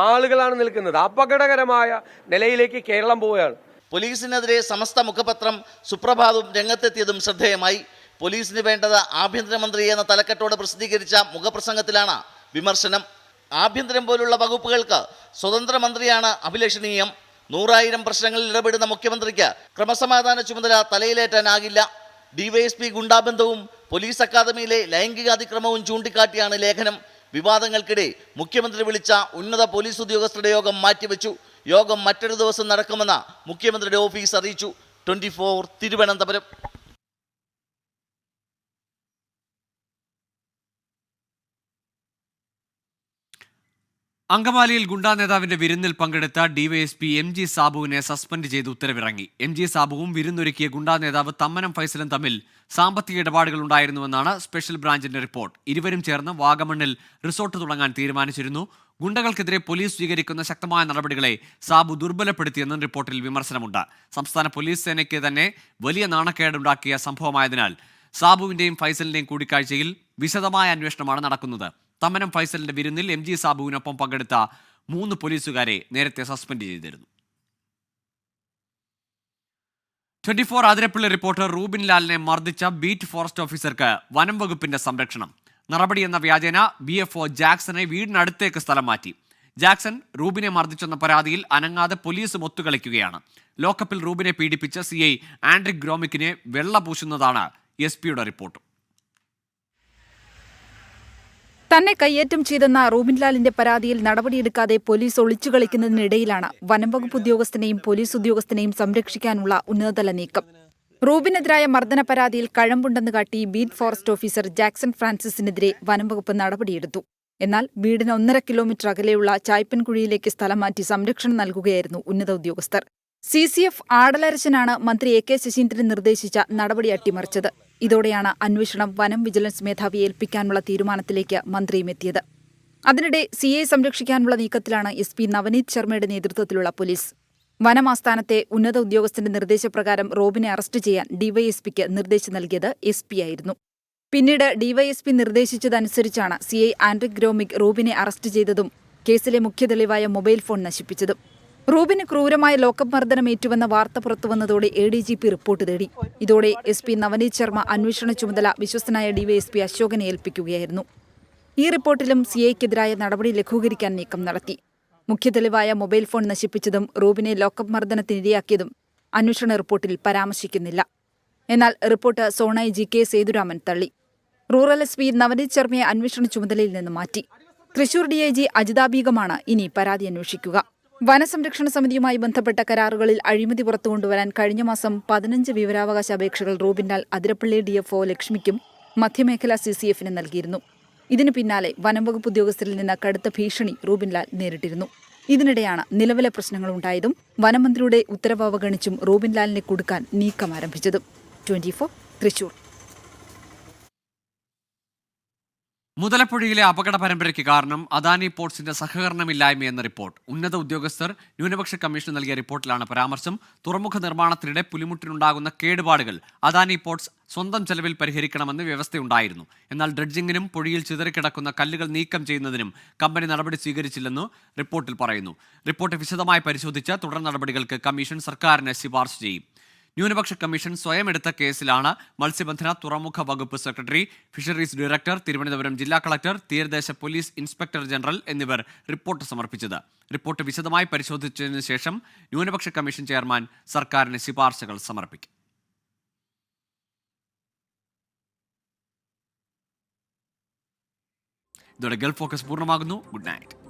ആളുകളാണ് നിൽക്കുന്നത്. അപകടകരമായ നിലയിലേക്ക് കേരളം പോവുകയാണ്. പോലീസിനെതിരെ സമസ്ത മുഖപത്രം സുപ്രഭാതം രംഗത്തെത്തിയതും ശ്രദ്ധേയമായി. പോലീസിന് വേണ്ടത് ആഭ്യന്തരമന്ത്രി എന്ന തലക്കെട്ടോടെ പ്രസിദ്ധീകരിച്ച മുഖപ്രസംഗത്തിലാണ് വിമർശനം. ആഭ്യന്തരം പോലുള്ള വകുപ്പുകൾക്ക് സ്വതന്ത്ര മന്ത്രിയാണ് അഭിലഷണീയം. 100,000 പ്രശ്നങ്ങളിൽ ഇടപെടുന്ന മുഖ്യമന്ത്രിക്ക് ക്രമസമാധാന ചുമതല തലയിലേറ്റാനാകില്ല. DYSP ഗുണ്ടാബന്ധവും പോലീസ് അക്കാദമിയിലെ ലൈംഗിക അതിക്രമവും ചൂണ്ടിക്കാട്ടിയാണ് ലേഖനം. വിവാദങ്ങൾക്കിടെ മുഖ്യമന്ത്രി വിളിച്ച ഉന്നത പോലീസ് ഉദ്യോഗസ്ഥരുടെ യോഗം മാറ്റിവെച്ചു. യോഗം മറ്റൊരു ദിവസം നടക്കുമെന്ന് മുഖ്യമന്ത്രിയുടെ ഓഫീസ് അറിയിച്ചു. 24 തിരുവനന്തപുരം. അങ്കമാലിയിൽ ഗുണ്ടാ നേതാവിന്റെ വിരുന്നിൽ പങ്കെടുത്ത DYSP MG സാബുവിനെ സസ്പെൻഡ് ചെയ്ത് ഉത്തരവിറങ്ങി. MG സാബുവും വിരുന്നൊരുക്കിയ ഗുണ്ടാ നേതാവ് തമ്മനം ഫൈസലും തമ്മിൽ സാമ്പത്തിക ഇടപാടുകൾ ഉണ്ടായിരുന്നുവെന്നാണ് സ്പെഷ്യൽ ബ്രാഞ്ചിന്റെ റിപ്പോർട്ട്. ഇരുവരും ചേർന്ന് വാഗമണ്ണിൽ റിസോർട്ട് തുടങ്ങാൻ തീരുമാനിച്ചിരുന്നു. ഗുണ്ടകൾക്കെതിരെ പോലീസ് സ്വീകരിക്കുന്ന ശക്തമായ നടപടികളെ സാബു ദുർബലപ്പെടുത്തിയെന്നും റിപ്പോർട്ടിൽ വിമർശനമുണ്ട്. സംസ്ഥാന പോലീസ് സേനയ്ക്ക് തന്നെ വലിയ നാണക്കേടുണ്ടാക്കിയ സംഭവമായതിനാൽ സാബുവിന്റെയും ഫൈസലിന്റെയും കൂടിക്കാഴ്ചയിൽ വിശദമായ അന്വേഷണമാണ് നടക്കുന്നത്. തമ്മനം ഫൈസലിന്റെ വിരുന്നിൽ MG സാബുവിനൊപ്പം പങ്കെടുത്ത 3 പോലീസുകാരെ നേരത്തെ സസ്പെൻഡ് ചെയ്തിരുന്നു. 24 അതിരപ്പള്ളി റിപ്പോർട്ടർ റൂബിൻ ലാലിനെ മർദ്ദിച്ച ബീറ്റ് ഫോറസ്റ്റ് ഓഫീസർക്ക് വനം വകുപ്പിന്റെ സംരക്ഷണം. നടപടിയെന്ന വ്യാജേന BFO ജാക്സനെ വീടിനടുത്തേക്ക് സ്ഥലം മാറ്റി. ജാക്സൺ റൂബിനെ മർദ്ദിച്ചെന്ന പരാതിയിൽ അനങ്ങാതെ പോലീസും ഒത്തുകളിക്കുകയാണ്. ലോക്കപ്പിൽ റൂബിനെ പീഡിപ്പിച്ച CI ആൻഡ്രിക് ഗ്രോമിക്കിനെ വെള്ള പൂശുന്നതാണ് SP-യുടെ റിപ്പോർട്ട്. തന്നെ കയ്യേറ്റം ചെയ്തെന്ന റൂബിൻലാലിന്റെ പരാതിയിൽ നടപടിയെടുക്കാതെ പോലീസ് ഒളിച്ചുകളിക്കുന്നതിനിടയിലാണ് വനംവകുപ്പ് ഉദ്യോഗസ്ഥനെയും പോലീസ് ഉദ്യോഗസ്ഥനെയും സംരക്ഷിക്കാനുള്ള ഉന്നതതല നീക്കം. റൂബിനെതിരായ മർദ്ദന പരാതിയിൽ കഴമ്പുണ്ടെന്ന് കാട്ടി ബീറ്റ് ഫോറസ്റ്റ് ഓഫീസർ ജാക്സൺ ഫ്രാൻസിസിനെതിരെ വനംവകുപ്പ് നടപടിയെടുത്തു. എന്നാൽ വീടിന് 1.5 കിലോമീറ്റർ അകലെയുള്ള ചായ്പൻകുഴിയിലേക്ക് സ്ഥലം മാറ്റി സംരക്ഷണം നൽകുകയായിരുന്നു ഉന്നത ഉദ്യോഗസ്ഥർ. CCF ആടലരശനാണ് മന്ത്രി AK ശശീന്ദ്രൻ നിർദ്ദേശിച്ച നടപടി അട്ടിമറിച്ചത്. ഇതോടെയാണ് അന്വേഷണം വനം വിജിലൻസ് മേധാവിയെ ഏൽപ്പിക്കാനുള്ള തീരുമാനത്തിലേക്ക് മന്ത്രിയും എത്തിയത്. അതിനിടെ CA സംരക്ഷിക്കാനുള്ള നീക്കത്തിലാണ് SP നവനീത് ശർമ്മയുടെ നേതൃത്വത്തിലുള്ള പോലീസ്. വനമാസ്ഥാനത്തെ ഉന്നത ഉദ്യോഗസ്ഥന്റെ നിർദ്ദേശപ്രകാരം റോബിനെ അറസ്റ്റ് ചെയ്യാൻ DYSPക്ക് നിർദ്ദേശം നൽകിയത് SP ആയിരുന്നു. പിന്നീട് DYSP നിർദ്ദേശിച്ചതനുസരിച്ചാണ് CI ആൻഡ്രിക് ഗ്രോമിക് റോബിനെ അറസ്റ്റ് ചെയ്തതും കേസിലെ മുഖ്യ തെളിവായ മൊബൈൽ ഫോൺ നശിപ്പിച്ചതും. റൂബിന് ക്രൂരമായ ലോക്കപ്പ് മർദ്ദനമേറ്റുവെന്ന വാർത്ത പുറത്തുവന്നതോടെ ADGP റിപ്പോർട്ട് തേടി. ഇതോടെ SP നവനീത് ശർമ്മ അന്വേഷണ ചുമതല വിശ്വസ്തനായ DYSP അശോകനെ ഏൽപ്പിക്കുകയായിരുന്നു. ഈ റിപ്പോർട്ടിലും CIക്കെതിരായ നടപടി ലഘൂകരിക്കാൻ നീക്കം നടത്തി. മുഖ്യ തെളിവായ മൊബൈൽ ഫോൺ നശിപ്പിച്ചതും റൂബിനെ ലോക്കപ്പ് മർദ്ദനത്തിനിരയാക്കിയതും അന്വേഷണ റിപ്പോർട്ടിൽ പരാമർശിക്കുന്നില്ല. എന്നാൽ റിപ്പോർട്ട് സോണായി GK സേതുരാമൻ തള്ളി. റൂറൽ SP നവനീത് ശർമ്മയെ അന്വേഷണ ചുമതലയിൽ നിന്ന് മാറ്റി. തൃശൂർ DIG അജിതാ ബീഗമാണ് ഇനി പരാതി അന്വേഷിക്കുക. വനസംരക്ഷണ സമിതിയുമായി ബന്ധപ്പെട്ട കരാറുകളിൽ അഴിമതി പുറത്തുകൊണ്ടുവരാൻ കഴിഞ്ഞ മാസം 15 വിവരാവകാശ അപേക്ഷകൾ റൂബിൻലാൽ അതിരപ്പള്ളി DFO ലക്ഷ്മിക്കും മധ്യമേഖലാ CCFന് നൽകിയിരുന്നു. ഇതിനു പിന്നാലെ വനംവകുപ്പ് ഉദ്യോഗസ്ഥരിൽ നിന്ന് കടുത്ത ഭീഷണി റൂബിൻലാൽ നേരിട്ടിരുന്നു. ഇതിനിടെയാണ് നിലവിലെ പ്രശ്നങ്ങളുണ്ടായതും വനമന്ത്രിയുടെ ഉത്തരവ് അവഗണിച്ചും റൂബിൻലാലിനെ കുടുക്കാൻ നീക്കം ആരംഭിച്ചതും. 24 തൃശൂർ. മുതലപ്പുഴയിലെ അപകട പരമ്പരയ്ക്ക് കാരണം അദാനി പോർട്സിന്റെ സഹകരണമില്ലായ്മയെന്ന റിപ്പോർട്ട്. ഉന്നത ഉദ്യോഗസ്ഥർ ന്യൂനപക്ഷ കമ്മീഷന് നൽകിയ റിപ്പോർട്ടിലാണ് പരാമർശം. തുറമുഖ നിർമ്മാണത്തിനിടെ പുലിമുട്ടിനുണ്ടാകുന്ന കേടുപാടുകൾ അദാനി പോർട്സ് സ്വന്തം ചെലവിൽ പരിഹരിക്കണമെന്ന് വ്യവസ്ഥയുണ്ടായിരുന്നു. എന്നാൽ ഡ്രഡ്ജിങ്ങിനും പൊഴിയിൽ ചിതറിക്കിടക്കുന്ന കല്ലുകൾ നീക്കം ചെയ്യുന്നതിനും കമ്പനി നടപടി സ്വീകരിച്ചില്ലെന്ന് റിപ്പോർട്ടിൽ പറയുന്നു. റിപ്പോർട്ട് വിശദമായി പരിശോധിച്ച് തുടർ നടപടികൾക്ക് കമ്മീഷൻ സർക്കാരിന് ശുപാർശ ചെയ്യും. ന്യൂനപക്ഷ കമ്മീഷൻ സ്വയം എടുത്ത കേസിലാണ് മത്സ്യബന്ധന തുറമുഖ വകുപ്പ് സെക്രട്ടറി, ഫിഷറീസ് ഡയറക്ടർ, തിരുവനന്തപുരം ജില്ലാ കളക്ടർ, തീരദേശ പോലീസ് ഇൻസ്പെക്ടർ ജനറൽ എന്നിവർ റിപ്പോർട്ട് സമർപ്പിച്ചത്. റിപ്പോർട്ട് വിശദമായി പരിശോധിച്ചതിനു ശേഷം ന്യൂനപക്ഷ കമ്മീഷൻ ചെയർമാൻ സർക്കാരിന് ശുപാർശകൾ സമർപ്പിക്കും. ഇതോടെ ഗൾഫ് ഫോക്കസ് പൂർണ്ണമാകുന്നു. Good night.